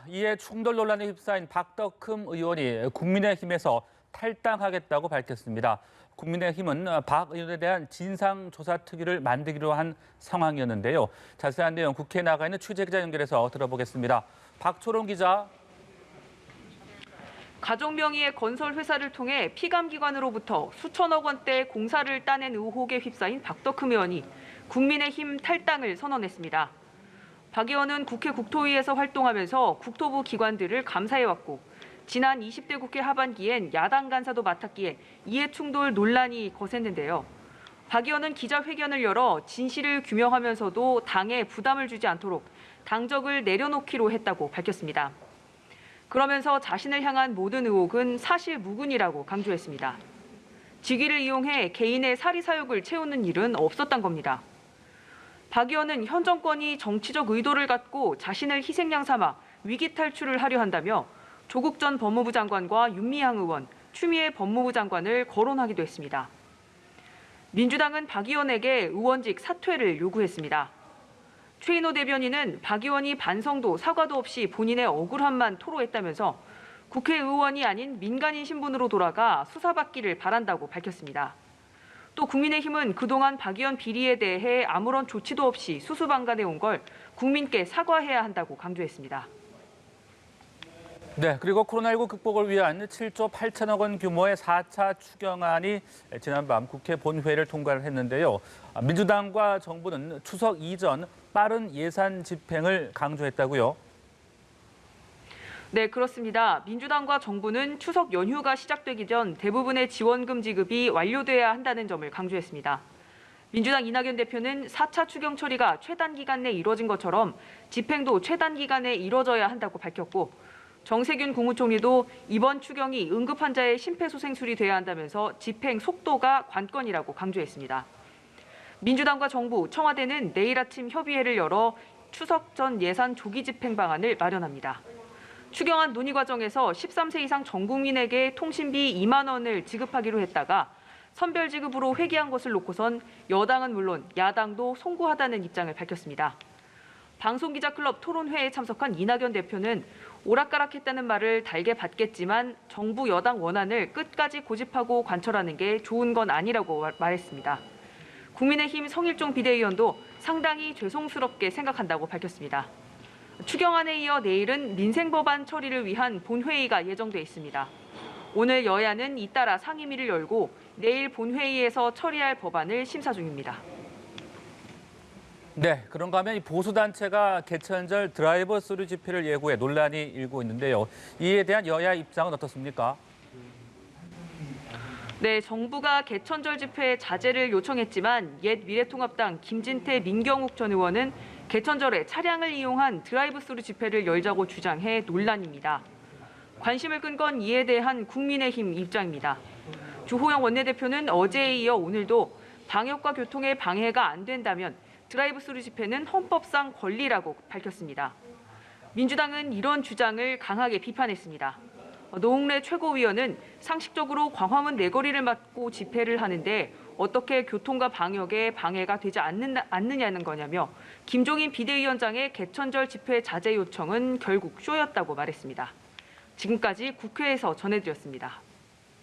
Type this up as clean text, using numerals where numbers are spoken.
이에 충돌 논란에 휩싸인 박덕흠 의원이 국민의힘에서 탈당하겠다고 밝혔습니다. 국민의힘은 박 의원에 대한 진상조사특위를 만들기로 한 상황이었는데요. 자세한 내용 국회에 나가 있는 취재기자 연결해서 들어보겠습니다. 박초롱 기자. 가족 명의의 건설 회사를 통해 피감기관으로부터 수천억 원대 공사를 따낸 의혹에 휩싸인 박덕흠 의원이 국민의힘 탈당을 선언했습니다. 박 의원은 국회 국토위에서 활동하면서 국토부 기관들을 감사해왔고 지난 20대 국회 하반기엔 야당 간사도 맡았기에 이해충돌 논란이 거셌는데요. 박 의원은 기자회견을 열어 진실을 규명하면서도 당에 부담을 주지 않도록 당적을 내려놓기로 했다고 밝혔습니다. 그러면서 자신을 향한 모든 의혹은 사실 무근이라고 강조했습니다. 직위를 이용해 개인의 사리 사욕을 채우는 일은 없었던 겁니다. 박 의원은 현 정권이 정치적 의도를 갖고 자신을 희생양 삼아 위기 탈출을 하려 한다며 조국 전 법무부 장관과 윤미향 의원, 추미애 법무부 장관을 거론하기도 했습니다. 민주당은 박 의원에게 의원직 사퇴를 요구했습니다. 최인호 대변인은 박 의원이 반성도 사과도 없이 본인의 억울함만 토로했다면서 국회의원이 아닌 민간인 신분으로 돌아가 수사받기를 바란다고 밝혔습니다. 또 국민의힘은 그동안 박 의원 비리에 대해 아무런 조치도 없이 수수방관해온 걸 국민께 사과해야 한다고 강조했습니다. 네, 그리고 코로나19 극복을 위한 7조 8천억 원 규모의 4차 추경안이 지난밤 국회 본회의를 통과를 했는데요. 민주당과 정부는 추석 이전 빠른 예산 집행을 강조했다고요? 네, 그렇습니다. 민주당과 정부는 추석 연휴가 시작되기 전 대부분의 지원금 지급이 완료돼야 한다는 점을 강조했습니다. 민주당 이낙연 대표는 4차 추경 처리가 최단 기간 내 이뤄진 것처럼 집행도 최단 기간에 이뤄져야 한다고 밝혔고 정세균 국무총리도 이번 추경이 응급환자의 심폐소생술이 돼야 한다면서 집행 속도가 관건이라고 강조했습니다. 민주당과 정부, 청와대는 내일 아침 협의회를 열어 추석 전 예산 조기 집행 방안을 마련합니다. 추경안 논의 과정에서 13세 이상 전 국민에게 통신비 2만 원을 지급하기로 했다가 선별 지급으로 회귀한 것을 놓고선 여당은 물론 야당도 송구하다는 입장을 밝혔습니다. 방송기자클럽 토론회에 참석한 이낙연 대표는 오락가락했다는 말을 달게 받겠지만 정부 여당 원안을 끝까지 고집하고 관철하는 게 좋은 건 아니라고 말했습니다. 국민의힘 성일종 비대위원도 상당히 죄송스럽게 생각한다고 밝혔습니다. 추경안에 이어 내일은 민생법안 처리를 위한 본회의가 예정돼 있습니다. 오늘 여야는 잇따라 상임위를 열고 내일 본회의에서 처리할 법안을 심사 중입니다. 네, 그런가 하면 이 보수단체가 개천절 드라이버 스루 집회를 예고해 논란이 일고 있는데요. 이에 대한 여야 입장은 어떻습니까? 네, 정부가 개천절 집회 자제를 요청했지만 옛 미래통합당 김진태 민경욱 전 의원은 개천절에 차량을 이용한 드라이브 스루 집회를 열자고 주장해 논란입니다. 관심을 끈 건 이에 대한 국민의힘 입장입니다. 주호영 원내대표는 어제에 이어 오늘도 방역과 교통에 방해가 안 된다면 드라이브 스루 집회는 헌법상 권리라고 밝혔습니다. 민주당은 이런 주장을 강하게 비판했습니다. 노웅래 최고위원은 상식적으로 광화문 내거리를 막고 집회를 하는데 어떻게 교통과 방역에 방해가 되지 않느냐는 거냐며 김종인 비대위원장의 개천절 집회 자제 요청은 결국 쇼였다고 말했습니다. 지금까지 국회에서 전해드렸습니다.